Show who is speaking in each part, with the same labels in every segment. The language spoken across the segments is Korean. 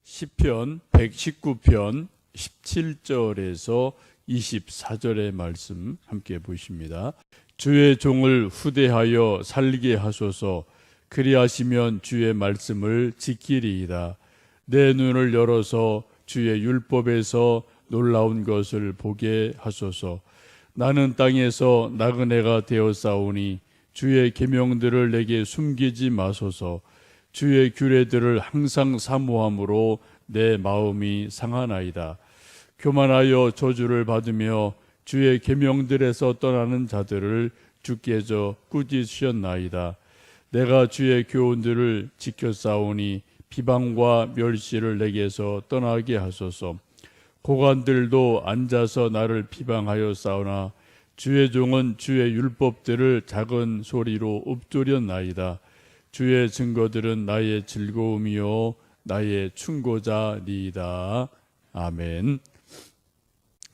Speaker 1: 시편 119편 17절에서 24절의 말씀 함께 보십니다. 주의 종을 후대하여 살게 하소서. 그리하시면 주의 말씀을 지키리이다. 내 눈을 열어서 주의 율법에서 놀라운 것을 보게 하소서. 나는 땅에서 나그네가 되었사오니 주의 계명들을 내게 숨기지 마소서. 주의 규례들을 항상 사모함으로 내 마음이 상하나이다. 교만하여 저주를 받으며 주의 계명들에서 떠나는 자들을 주께서 꾸짖으셨나이다. 내가 주의 교훈들을 지켰사오니 비방과 멸시를 내게서 떠나게 하소서. 고관들도 앉아서 나를 비방하여 싸우나 주의 종은 주의 율법들을 작은 소리로 읊조렸나이다. 주의 증거들은 나의 즐거움이요 나의 충고자니이다. 아멘.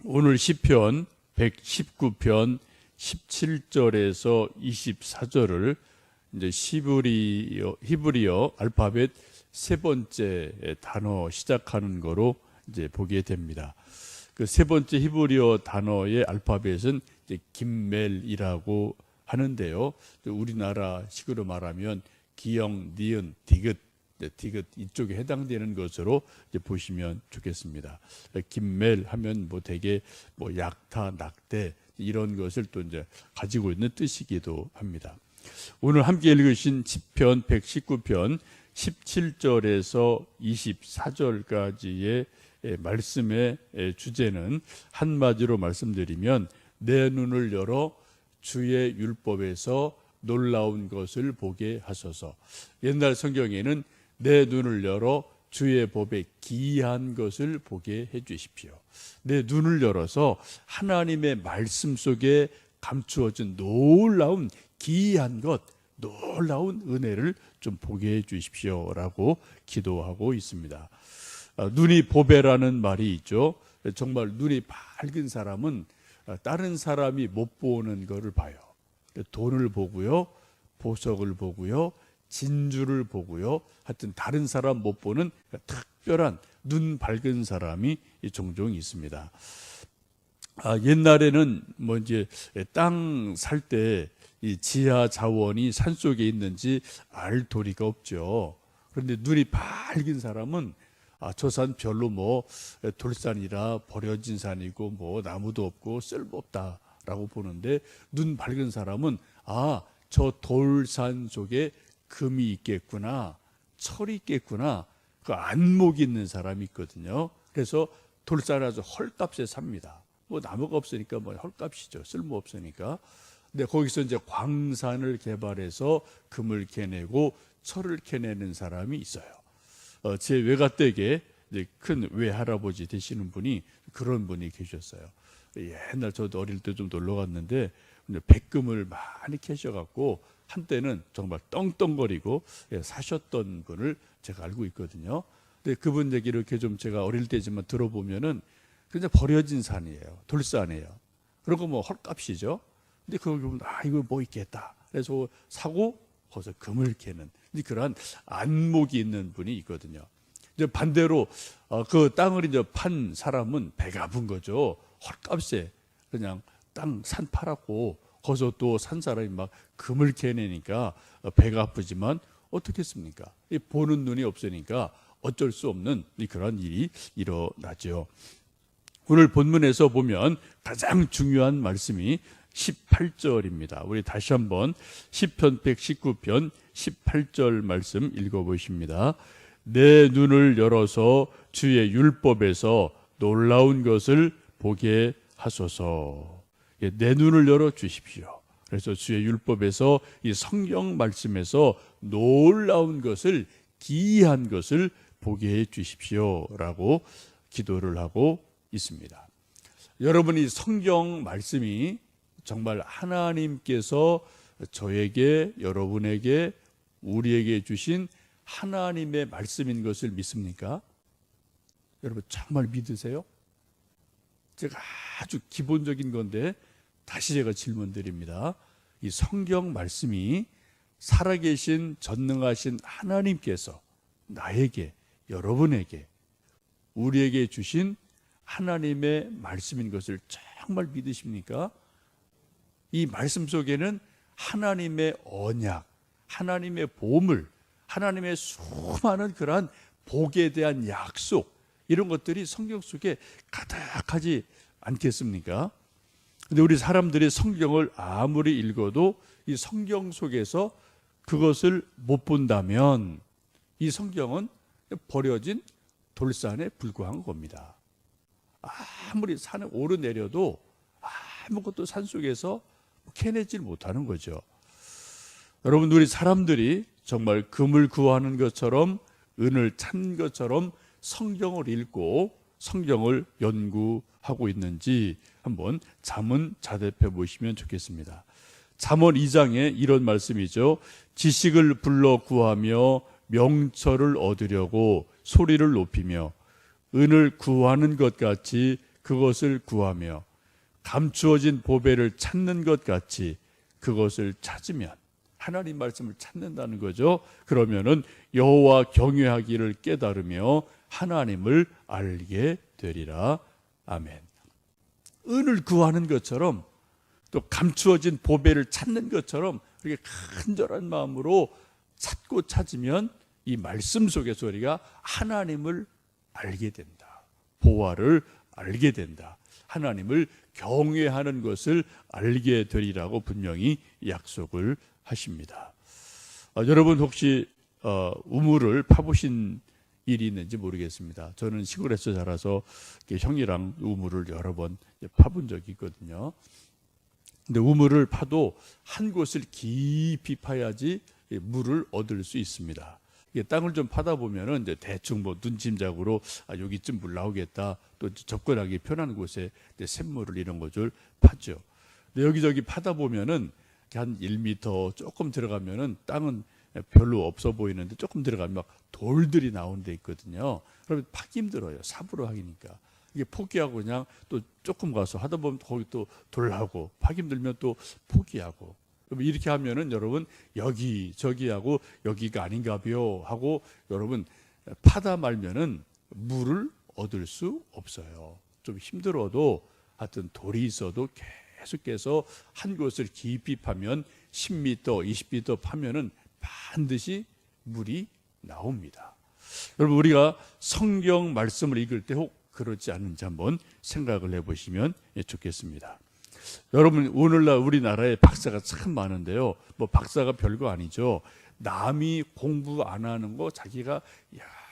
Speaker 1: 오늘 시편 119편 17절에서 24절을 이제 히브리어 알파벳 세 번째 단어 시작하는 거로 이제 보게 됩니다. 그 세 번째 히브리어 단어의 알파벳은 이제 김멜이라고 하는데요. 우리나라식으로 말하면 기영, 니은, 디귿 이쪽에 해당되는 것으로 이제 보시면 좋겠습니다. 김멜 하면 뭐 되게 뭐 약타, 낙대 이런 것을 또 이제 가지고 있는 뜻이기도 합니다. 오늘 함께 읽으신 시편 119편 17절에서 24절까지의 말씀의 주제는 한마디로 말씀드리면 내 눈을 열어 주의 율법에서 놀라운 것을 보게 하소서. 옛날 성경에는 내 눈을 열어 주의 법에 기이한 것을 보게 해 주십시오. 내 눈을 열어서 하나님의 말씀 속에 감추어진 놀라운 기이한 것, 놀라운 은혜를 좀 보게 해 주십시오라고 기도하고 있습니다. 눈이 보배라는 말이 있죠. 정말 눈이 밝은 사람은 다른 사람이 못 보는 것을 봐요. 돈을 보고요, 보석을 보고요, 진주를 보고요. 하여튼 다른 사람 못 보는 특별한 눈 밝은 사람이 종종 있습니다. 옛날에는 뭐 이제 땅 살 때 이 지하 자원이 산 속에 있는지 알 도리가 없죠. 그런데 눈이 밝은 사람은 저 산 별로 뭐 돌산이라 버려진 산이고 뭐 나무도 없고 쓸모없다라고 보는데 눈 밝은 사람은 저 돌산 속에 금이 있겠구나, 철이 있겠구나, 그 안목이 있는 사람이 있거든요. 그래서 돌산을 아주 헐값에 삽니다. 뭐 나무가 없으니까 뭐 헐값이죠. 쓸모 없으니까. 근데 거기서 이제 광산을 개발해서 금을 캐내고 철을 캐내는 사람이 있어요. 제 외가댁에 큰 외할아버지 되시는 분이 그런 분이 계셨어요. 옛날 저도 어릴 때 좀 놀러 갔는데 백금을 많이 캐셔갖고 한때는 정말 떵떵거리고 사셨던 분을 제가 알고 있거든요. 근데 그분 얘기를 이렇게 좀 제가 어릴 때지만 들어보면은 그냥 버려진 산이에요. 돌산이에요. 그리고 뭐 헐값이죠. 근데 그걸 보면 이거 뭐 있겠다. 그래서 사고 거기서 금을 캐는 그러한 안목이 있는 분이 있거든요. 이제 반대로 그 땅을 이제 판 사람은 배가 아픈 거죠. 헐값에 그냥 땅 산 팔았고 거기서 또 산 사람이 막 금을 캐내니까 배가 아프지만 어떻겠습니까? 보는 눈이 없으니까 어쩔 수 없는 그런 일이 일어나죠. 오늘 본문에서 보면 가장 중요한 말씀이 18절입니다. 우리 다시 한번 시편 119편 18절 말씀 읽어보십니다. 내 눈을 열어서 주의 율법에서 놀라운 것을 보게 하소서. 내 눈을 열어 주십시오. 그래서 주의 율법에서 이 성경 말씀에서 놀라운 것을, 기이한 것을 보게 해 주십시오라고 기도를 하고 있습니다. 여러분이 성경 말씀이 정말 하나님께서 저에게, 여러분에게, 우리에게 주신 하나님의 말씀인 것을 믿습니까? 여러분 정말 믿으세요? 제가 아주 기본적인 건데 다시 제가 질문 드립니다. 이 성경 말씀이 살아계신 전능하신 하나님께서 나에게, 여러분에게 우리에게 주신 하나님의 말씀인 것을 정말 믿으십니까? 이 말씀 속에는 하나님의 언약, 하나님의 보물, 하나님의 수많은 그러한 복에 대한 약속, 이런 것들이 성경 속에 가득하지 않겠습니까? 근데 우리 사람들이 성경을 아무리 읽어도 이 성경 속에서 그것을 못 본다면 이 성경은 버려진 돌산에 불과한 겁니다. 아무리 산에 오르내려도 아무것도 산속에서 캐내질 못하는 거죠. 여러분, 우리 사람들이 정말 금을 구하는 것처럼 은을 찾는 것처럼 성경을 읽고 성경을 연구하고 있는지 한번 잠언 자대해 보시면 좋겠습니다. 잠언 2장에 이런 말씀이죠. 지식을 불러 구하며 명철을 얻으려고 소리를 높이며 은을 구하는 것 같이 그것을 구하며 감추어진 보배를 찾는 것 같이 그것을 찾으면, 하나님 말씀을 찾는다는 거죠. 그러면은 여호와 경외하기를 깨달으며 하나님을 알게 되리라. 아멘. 은을 구하는 것처럼 또 감추어진 보배를 찾는 것처럼 그렇게 간절한 마음으로 찾고 찾으면 이 말씀 속에서 우리가 하나님을 알게 된다. 보화를 알게 된다. 하나님을 경외하는 것을 알게 되리라고 분명히 약속을 하십니다. 여러분 혹시 우물을 파보신 일이 있는지 모르겠습니다. 저는 시골에서 자라서 형이랑 우물을 여러 번 파본 적이 있거든요. 근데 우물을 파도 한 곳을 깊이 파야지 물을 얻을 수 있습니다. 땅을 좀 파다 보면은 이제 대충 뭐 눈짐작으로 여기쯤 물 나오겠다, 또 접근하기 편한 곳에 샘물을 이런 것을 파죠. 근데 여기저기 파다 보면은 한 1m 조금 들어가면은 땅은 별로 없어 보이는데 조금 들어가면 막 돌들이 나오는 데 있거든요. 그러면 파기 힘들어요. 삽으로 하기니까. 이게 포기하고 그냥 또 조금 가서 하다 보면 거기 또 돌하고, 파기 힘들면 또 포기하고. 이렇게 하면은 여러분 여기 저기 하고 여기가 아닌가벼 하고 여러분 파다 말면은 물을 얻을 수 없어요. 좀 힘들어도 하여튼 돌이 있어도 계속해서 한 곳을 깊이 파면 10m, 20m 파면은 반드시 물이 나옵니다. 여러분, 우리가 성경 말씀을 읽을 때 혹 그렇지 않은지 한번 생각을 해보시면 좋겠습니다. 여러분, 오늘날 우리나라에 박사가 참 많은데요. 뭐 박사가 별거 아니죠. 남이 공부 안 하는 거 자기가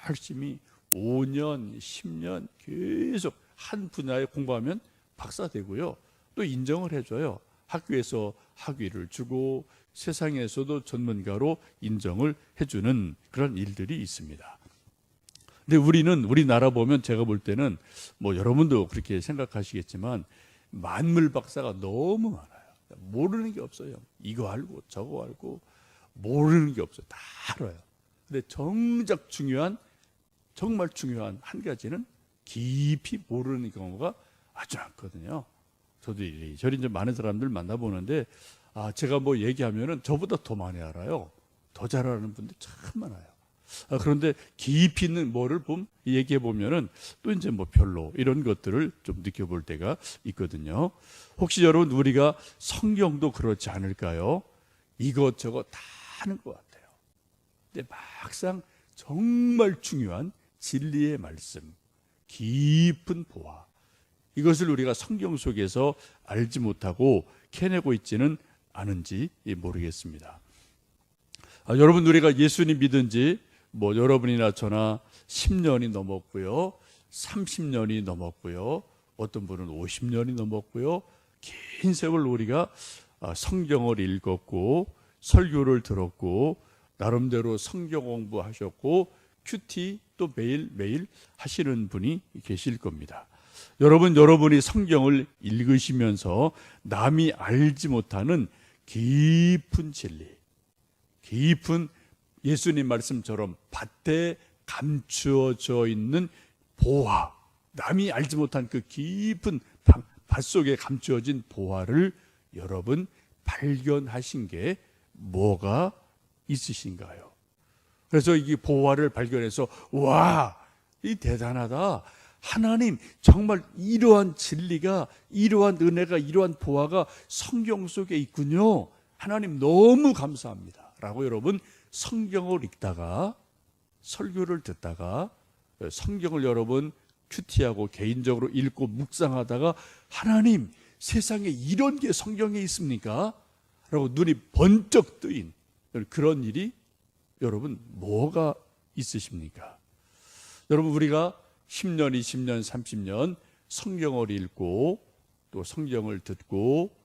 Speaker 1: 열심히 5년, 10년 계속 한 분야에 공부하면 박사 되고요. 또 인정을 해줘요. 학교에서 학위를 주고 세상에서도 전문가로 인정을 해주는 그런 일들이 있습니다. 근데 우리나라 보면 제가 볼 때는 뭐 여러분도 그렇게 생각하시겠지만 만물 박사가 너무 많아요. 모르는 게 없어요. 이거 알고 저거 알고 모르는 게 없어요. 다 알아요. 근데 정작 정말 중요한 한 가지는 깊이 모르는 경우가 아주 많거든요. 저도 이리저리 이제 많은 사람들 만나보는데 제가 뭐 얘기하면은 저보다 더 많이 알아요. 더 잘 아는 분들 참 많아요. 그런데 깊이 있는 뭐를 얘기해 보면은 또 이제 뭐 별로 이런 것들을 좀 느껴볼 때가 있거든요. 혹시 여러분 우리가 성경도 그렇지 않을까요? 이것저것 다 아는 것 같아요. 근데 막상 정말 중요한 진리의 말씀, 깊은 보화, 이것을 우리가 성경 속에서 알지 못하고 캐내고 있지는 않은지 모르겠습니다. 여러분, 우리가 예수님 믿은 지 뭐 여러분이나 저나 10년이 넘었고요, 30년이 넘었고요, 어떤 분은 50년이 넘었고요. 긴 세월 우리가 성경을 읽었고 설교를 들었고 나름대로 성경 공부하셨고 큐티 또 매일매일 하시는 분이 계실 겁니다. 여러분이 성경을 읽으시면서 남이 알지 못하는 깊은 진리, 깊은 예수님 말씀처럼 밭에 감추어져 있는 보화, 남이 알지 못한 그 깊은 밭 속에 감추어진 보화를 여러분 발견하신 게 뭐가 있으신가요? 그래서 이 보화를 발견해서 와, 이 대단하다. 하나님 정말 이러한 진리가, 이러한 은혜가, 이러한 보화가 성경 속에 있군요. 하나님 너무 감사합니다 라고 여러분 성경을 읽다가, 설교를 듣다가, 성경을 여러분 큐티하고 개인적으로 읽고 묵상하다가 하나님 세상에 이런 게 성경에 있습니까? 라고 눈이 번쩍 뜨인 그런 일이 여러분 뭐가 있으십니까? 여러분 우리가 10년, 20년, 30년 성경을 읽고 또 성경을 듣고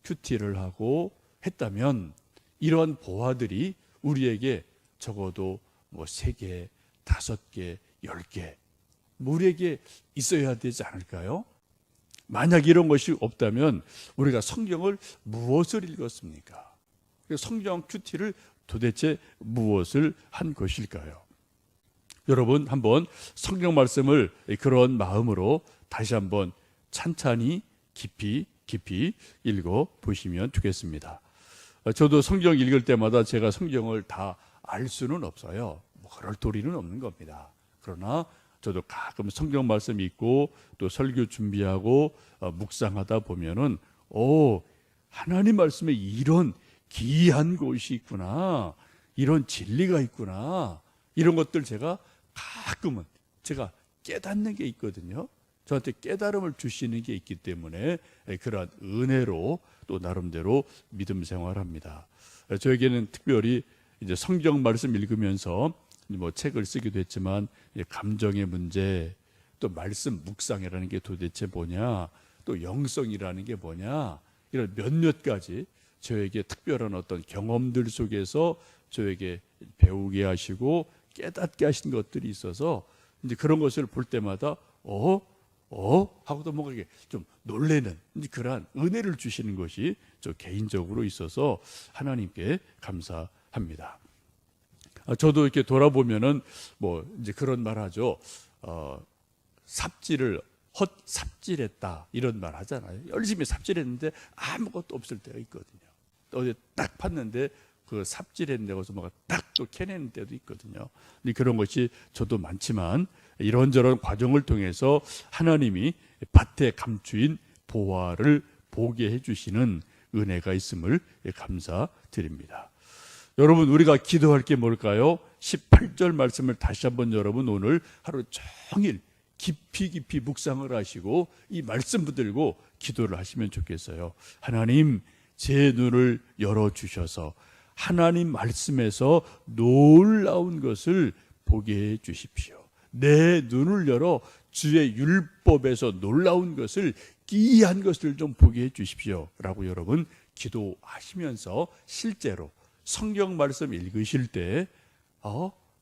Speaker 1: 큐티를 하고 했다면 이러한 보화들이 우리에게 적어도 뭐 3개, 5개, 10개 우리에게 있어야 되지 않을까요? 만약 이런 것이 없다면 우리가 성경을 무엇을 읽었습니까? 성경 큐티를 도대체 무엇을 한 것일까요? 여러분 한번 성경 말씀을 그런 마음으로 다시 한번 찬찬히 깊이 읽어 보시면 되겠습니다. 저도 성경 읽을 때마다 제가 성경을 다 알 수는 없어요. 뭐 그럴 도리는 없는 겁니다. 그러나 저도 가끔 성경 말씀 읽고 또 설교 준비하고 묵상하다 보면은 하나님 말씀에 이런 귀한 곳이 있구나, 이런 진리가 있구나, 이런 것들 제가 가끔은 제가 깨닫는 게 있거든요. 저한테 깨달음을 주시는 게 있기 때문에 그러한 은혜로 또 나름대로 믿음 생활합니다. 저에게는 특별히 이제 성경 말씀 읽으면서 뭐 책을 쓰기도 했지만 감정의 문제, 또 말씀 묵상이라는 게 도대체 뭐냐, 또 영성이라는 게 뭐냐, 이런 몇몇 가지 저에게 특별한 어떤 경험들 속에서 저에게 배우게 하시고 깨닫게 하신 것들이 있어서 이제 그런 것을 볼 때마다 하고도 뭔가 이게 좀 놀래는 그러한 은혜를 주시는 것이 저 개인적으로 있어서 하나님께 감사합니다. 저도 이렇게 돌아보면은 뭐 이제 그런 말 하죠. 삽질했다 이런 말 하잖아요. 열심히 삽질했는데 아무것도 없을 때가 있거든요. 어제 딱 팠는데 그 삽질했는 데서 뭐가 딱 또 캐내는 때도 있거든요. 그런 것이 저도 많지만 이런저런 과정을 통해서 하나님이 밭에 감추인 보화를 보게 해주시는 은혜가 있음을 감사드립니다. 여러분 우리가 기도할 게 뭘까요? 18절 말씀을 다시 한번 여러분 오늘 하루 종일 깊이 묵상을 하시고 이 말씀 붙들고 기도를 하시면 좋겠어요. 하나님 제 눈을 열어주셔서 하나님 말씀에서 놀라운 것을 보게 해 주십시오. 내 눈을 열어 주의 율법에서 놀라운 것을, 기이한 것을 좀 보게 해 주십시오 라고 여러분 기도하시면서 실제로 성경 말씀 읽으실 때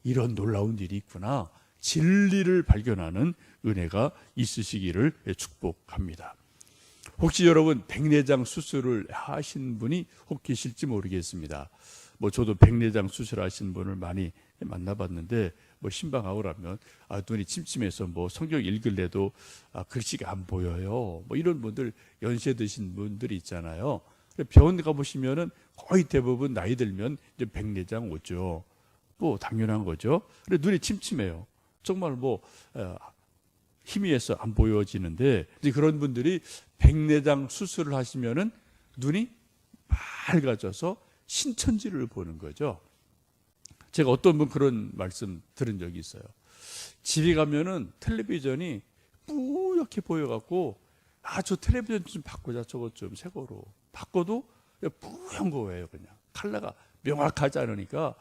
Speaker 1: 이런 놀라운 일이 있구나, 진리를 발견하는 은혜가 있으시기를 축복합니다. 혹시 여러분 백내장 수술을 하신 분이 혹 계실지 모르겠습니다. 뭐 저도 백내장 수술하신 분을 많이 만나봤는데 뭐 신방하고 그러면 눈이 침침해서 뭐 성경 읽을래도 글씨가 안 보여요. 뭐 이런 분들, 연세 드신 분들이 있잖아요. 병원 가보시면은 거의 대부분 나이 들면 이제 백내장 오죠. 뭐 당연한 거죠. 근데 눈이 침침해요. 정말 뭐 희미해서 안 보여지는데 이제 그런 분들이 백내장 수술을 하시면은 눈이 맑아져서 신천지를 보는 거죠. 제가 어떤 분 그런 말씀 들은 적이 있어요. 집에 가면은 텔레비전이 뿌옇게 보여갖고 저 텔레비전 좀 바꾸자, 저거 좀 새 거로. 바꿔도 뿌연 거예요. 그냥 컬러가 명확하지 않으니까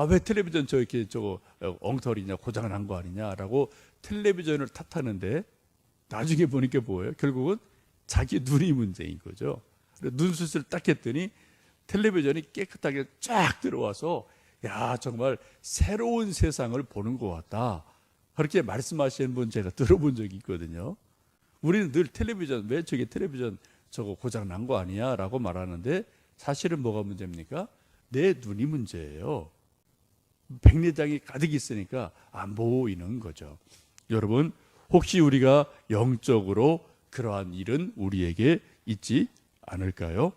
Speaker 1: 왜 텔레비전 저거 엉터리냐, 고장 난 거 아니냐라고 텔레비전을 탓하는데 나중에 보니까 뭐예요? 결국은 자기 눈이 문제인 거죠. 눈 수술 딱 했더니 텔레비전이 깨끗하게 쫙 들어와서 정말 새로운 세상을 보는 것 같다, 그렇게 말씀하시는 분 제가 들어본 적이 있거든요. 우리는 늘 텔레비전, 왜 저게 텔레비전 저거 고장 난 거 아니야 라고 말하는데 사실은 뭐가 문제입니까? 내 눈이 문제예요. 백내장이 가득 있으니까 안 보이는 거죠. 여러분 혹시 우리가 영적으로 그러한 일은 우리에게 있지 않을까요?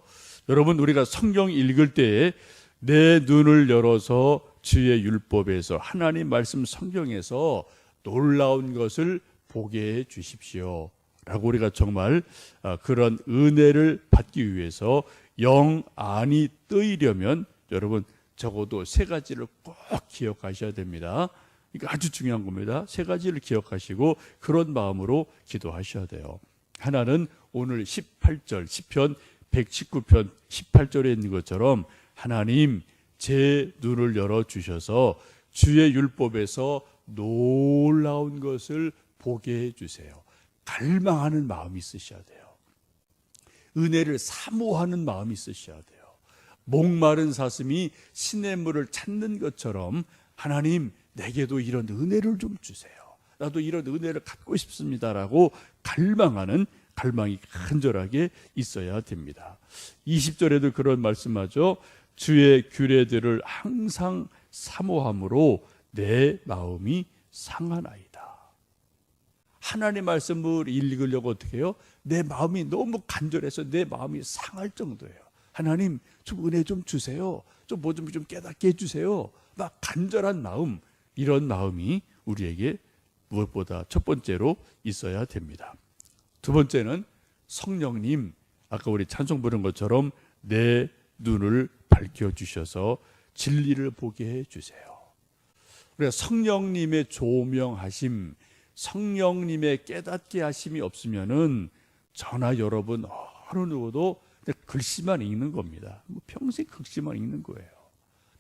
Speaker 1: 여러분 우리가 성경 읽을 때에 내 눈을 열어서 주의 율법에서, 하나님 말씀 성경에서 놀라운 것을 보게 해 주십시오 라고 우리가 정말 그런 은혜를 받기 위해서 영 안이 뜨이려면 여러분 적어도 세 가지를 꼭 기억하셔야 됩니다. 이거 아주 중요한 겁니다. 세 가지를 기억하시고 그런 마음으로 기도하셔야 돼요. 하나는 오늘 18절 시편 119편 18절에 있는 것처럼 하나님 제 눈을 열어주셔서 주의 율법에서 놀라운 것을 보게 해주세요. 갈망하는 마음이 있으셔야 돼요. 은혜를 사모하는 마음이 있으셔야 돼요. 목마른 사슴이 시냇물을 찾는 것처럼 하나님 내게도 이런 은혜를 좀 주세요. 나도 이런 은혜를 갖고 싶습니다라고 갈망하는 갈망이 간절하게 있어야 됩니다. 20절에도 그런 말씀하죠. 주의 규례들을 항상 사모함으로 내 마음이 상하나이다. 하나님의 말씀을 읽으려고 어떻게 해요? 내 마음이 너무 간절해서 내 마음이 상할 정도예요. 하나님 좀 은혜 좀 주세요. 좀 뭐 좀 깨닫게 해주세요. 막 간절한 마음, 이런 마음이 우리에게 무엇보다 첫 번째로 있어야 됩니다. 두 번째는 성령님, 아까 우리 찬송 부른 것처럼 내 눈을 밝혀주셔서 진리를 보게 해주세요. 우리가 성령님의 조명하심, 성령님의 깨닫게 하심이 없으면은 저나 여러분 어느 누구도 글씨만 읽는 겁니다. 평생 글씨만 읽는 거예요.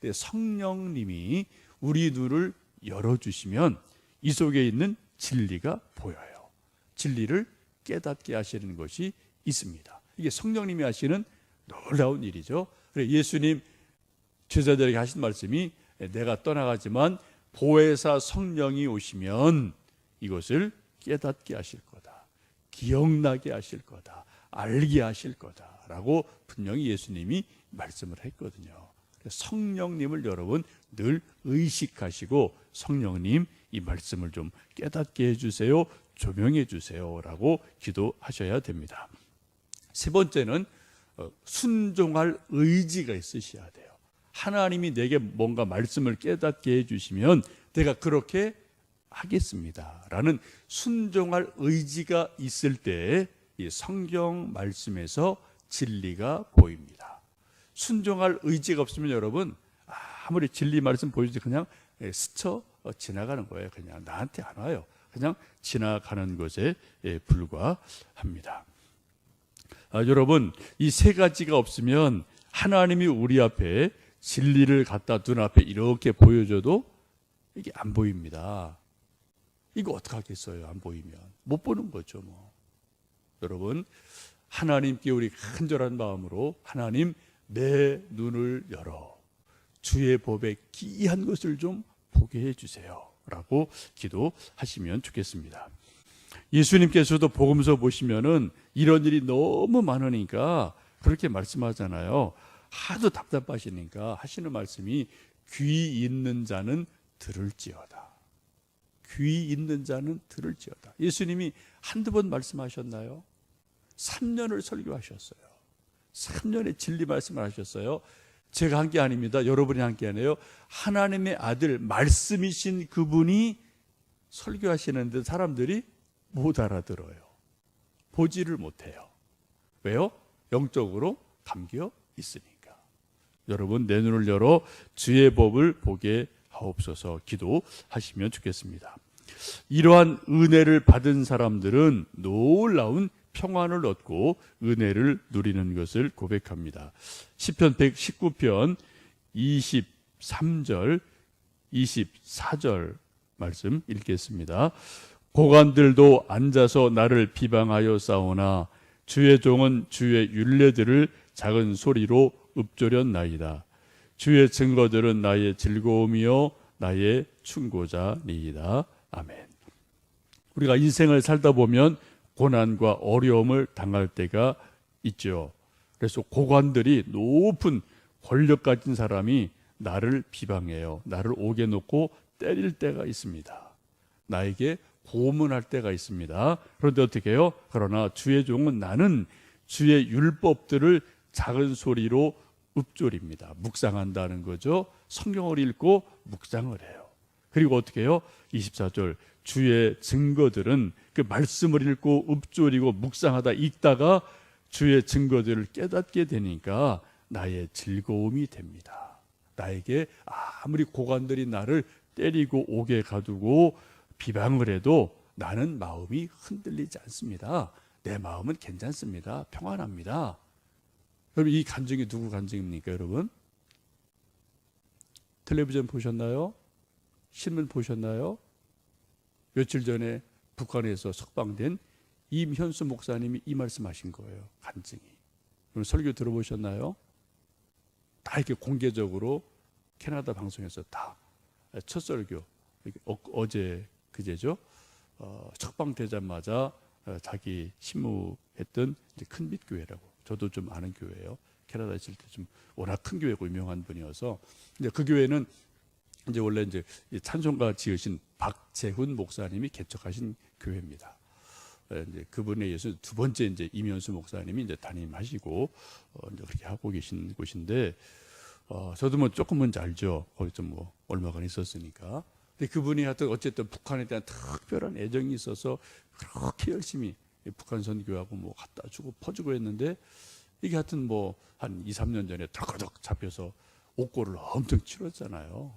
Speaker 1: 근데 성령님이 우리 눈을 열어주시면 이 속에 있는 진리가 보여요. 진리를 깨닫게 하시는 것이 있습니다. 이게 성령님이 하시는 놀라운 일이죠. 그래서 예수님 제자들에게 하신 말씀이 내가 떠나가지만 보혜사 성령이 오시면 이것을 깨닫게 하실 거다. 기억나게 하실 거다. 알게 하실 거다라고 분명히 예수님이 말씀을 했거든요. 성령님을 여러분 늘 의식하시고 성령님 이 말씀을 좀 깨닫게 해주세요. 조명해 주세요라고 기도하셔야 됩니다. 세 번째는 순종할 의지가 있으셔야 돼요. 하나님이 내게 뭔가 말씀을 깨닫게 해주시면 내가 그렇게 하겠습니다 라는 순종할 의지가 있을 때 이 성경 말씀에서 진리가 보입니다. 순종할 의지가 없으면 여러분 아무리 진리 말씀 보여주지 그냥 스쳐 지나가는 거예요. 그냥 나한테 안 와요. 그냥 지나가는 것에 불과합니다. 여러분 이 세 가지가 없으면 하나님이 우리 앞에 진리를 갖다 눈앞에 이렇게 보여줘도 이게 안 보입니다. 이거 어떡하겠어요? 안 보이면 못 보는 거죠. 뭐. 여러분 하나님께 우리 간절한 마음으로 하나님 내 눈을 열어 주의 법에 기이한 것을 좀 보게 해주세요 라고 기도하시면 좋겠습니다. 예수님께서도 복음서 보시면은 이런 일이 너무 많으니까 그렇게 말씀하잖아요. 하도 답답하시니까 하시는 말씀이 귀 있는 자는 들을지어다. 귀 있는 자는 들을지어다. 예수님이 한두 번 말씀하셨나요? 3년을 설교하셨어요. 3년의 진리 말씀을 하셨어요. 제가 한 게 아닙니다. 여러분이 한 게 아니에요. 하나님의 아들 말씀이신 그분이 설교하시는데 사람들이 못 알아들어요. 보지를 못해요. 왜요? 영적으로 담겨 있으니까. 여러분 내 눈을 열어 주의 법을 보게 하옵소서 기도하시면 좋겠습니다. 이러한 은혜를 받은 사람들은 놀라운 평안을 얻고 은혜를 누리는 것을 고백합니다. 시편 119편 23절 24절 말씀 읽겠습니다. 고관들도 앉아서 나를 비방하여 싸우나 주의 종은 주의 율례들을 작은 소리로 읊조렸나이다. 주의 증거들은 나의 즐거움이요 나의 충고자니이다. 아멘. 우리가 인생을 살다 보면 고난과 어려움을 당할 때가 있죠. 그래서 고관들이 높은 권력 가진 사람이 나를 비방해요. 나를 옥에 놓고 때릴 때가 있습니다. 나에게 고문할 때가 있습니다. 그런데 어떻게 해요? 그러나 주의 종은 나는 주의 율법들을 작은 소리로 읊조립니다. 묵상한다는 거죠. 성경을 읽고 묵상을 해요. 그리고 어떻게 해요? 24절 주의 증거들은 그 말씀을 읽고 읊조리고 묵상하다 읽다가 주의 증거들을 깨닫게 되니까 나의 즐거움이 됩니다. 나에게 아무리 고관들이 나를 때리고 옥에 가두고 비방을 해도 나는 마음이 흔들리지 않습니다. 내 마음은 괜찮습니다. 평안합니다. 여러분, 이 간증이 누구 간증입니까, 여러분? 텔레비전 보셨나요? 신문 보셨나요? 며칠 전에 북한에서 석방된 임현수 목사님이 이 말씀하신 거예요. 간증이. 여러분, 설교 들어보셨나요? 다 이렇게 공개적으로 캐나다 방송에서 다 첫 설교, 어제 그제죠. 석방되자마자 자기 신무했던 큰빛 교회라고, 저도 좀 아는 교회예요. 캐나다에 있을 때 좀 워낙 큰 교회고 유명한 분이어서. 근데 그 교회는 이제 원래 이제 찬송가 지으신 박재훈 목사님이 개척하신 교회입니다. 이제 그분에 의해서 두 번째 이제 임현수 목사님이 이제 담임하시고 이제 그렇게 하고 계신 곳인데, 저도 뭐 조금은 알죠. 거기서 뭐 얼마간 있었으니까. 근데 그분이 하여튼 어쨌든 북한에 대한 특별한 애정이 있어서 그렇게 열심히 북한 선교하고 뭐 갖다 주고 퍼주고 했는데, 이게 하여튼 뭐 한 2, 3년 전에 덜커덕 잡혀서 옥고를 엄청 치렀잖아요.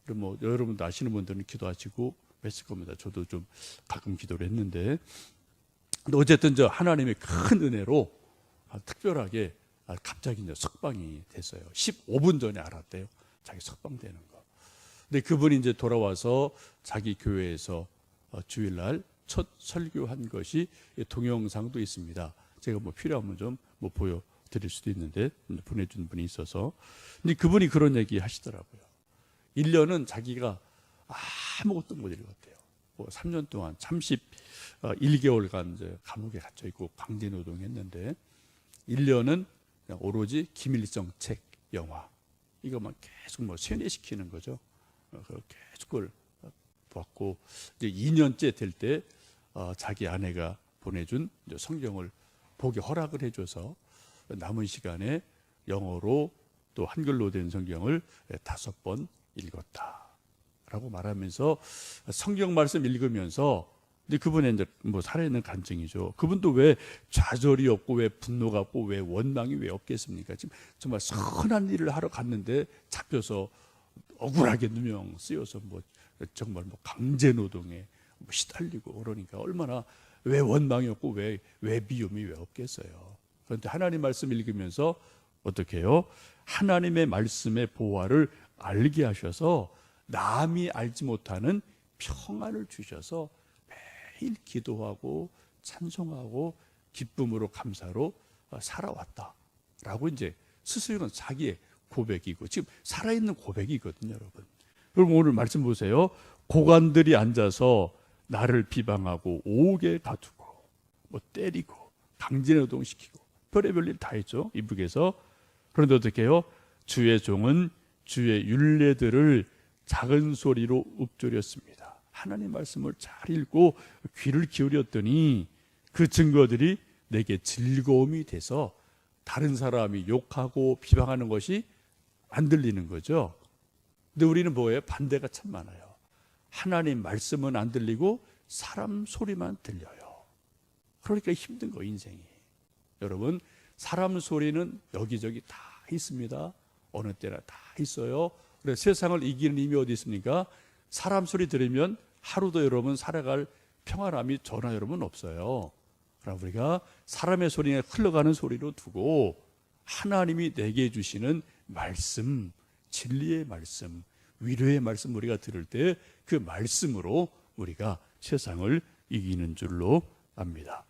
Speaker 1: 그럼 뭐 여러분도 아시는 분들은 기도하시고 했을 겁니다. 저도 좀 가끔 기도를 했는데, 근데 어쨌든 저 하나님의 큰 은혜로 특별하게 갑자기 이제 석방이 됐어요. 15분 전에 알았대요. 자기 석방되는 거. 근데 그분이 이제 돌아와서 자기 교회에서 주일날 첫 설교한 것이 동영상도 있습니다. 제가 뭐 필요하면 좀 뭐 보여드릴 수도 있는데, 보내준 분이 있어서. 근데 그분이 그런 얘기 하시더라고요. 1년은 자기가 아무것도 못 읽었대요. 뭐 3년 동안 31개월간 이제 감옥에 갇혀 있고 강제 노동했는데, 1년은 그냥 오로지 김일성 책, 영화 이것만 계속 뭐 세뇌시키는 거죠. 계속 그걸 봤고, 이제 2년째 될 때 자기 아내가 보내준 이제 성경을 보기 허락을 해줘서 남은 시간에 영어로 또 한글로 된 성경을 5번 읽었다라고 말하면서 성경 말씀 읽으면서, 근데 그분의 이제 뭐 살아있는 간증이죠. 그분도 왜 좌절이 없고 왜 분노가 없고 왜 원망이 왜 없겠습니까? 지금 정말 선한 일을 하러 갔는데 잡혀서 억울하게 누명 쓰여서 뭐 정말 뭐 강제 노동에 뭐 시달리고 그러니까 얼마나 왜 원망이 없고 왜 미움이 왜 없겠어요. 그런데 하나님 말씀 읽으면서 어떻게 해요? 하나님의 말씀의 보화를 알게 하셔서 남이 알지 못하는 평안을 주셔서 매일 기도하고 찬송하고 기쁨으로 감사로 살아왔다라고 이제 스스로는 자기의 고백이고 지금 살아있는 고백이거든요, 여러분. 여러분 오늘 말씀 보세요. 고관들이 앉아서 나를 비방하고 옥에 가두고 뭐 때리고 강제노동시키고 별의별 일 다 했죠, 이북에서. 그런데 어떻게 해요? 주의 종은 주의 율례들을 작은 소리로 읊조렸습니다. 하나님 말씀을 잘 읽고 귀를 기울였더니 그 증거들이 내게 즐거움이 돼서 다른 사람이 욕하고 비방하는 것이 안 들리는 거죠. 근데 우리는 뭐예요? 반대가 참 많아요. 하나님 말씀은 안 들리고 사람 소리만 들려요. 그러니까 힘든 거, 인생이. 여러분, 사람 소리는 여기저기 다 있습니다. 어느 때나 다 있어요. 그래서 세상을 이기는 힘이 어디 있습니까? 사람 소리 들으면 하루도 여러분 살아갈 평안함이 저나 여러분 없어요. 그러나 우리가 사람의 소리에 흘러가는 소리로 두고 하나님이 내게 주시는 말씀, 진리의 말씀, 위로의 말씀 우리가 들을 때 그 말씀으로 우리가 세상을 이기는 줄로 압니다.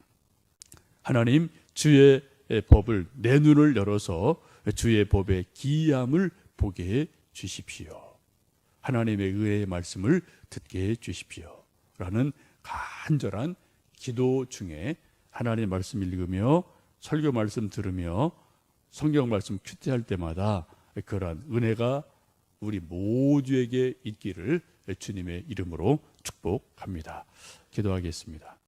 Speaker 1: 하나님, 주의 법을, 내 눈을 열어서 주의 법의 기이함을 보게 해 주십시오. 하나님의 의의 말씀을 듣게 해 주십시오. 라는 간절한 기도 중에 하나님의 말씀 읽으며 설교 말씀 들으며 성경 말씀 큐티할 때마다 그러한 은혜가 우리 모두에게 있기를 주님의 이름으로 축복합니다. 기도하겠습니다.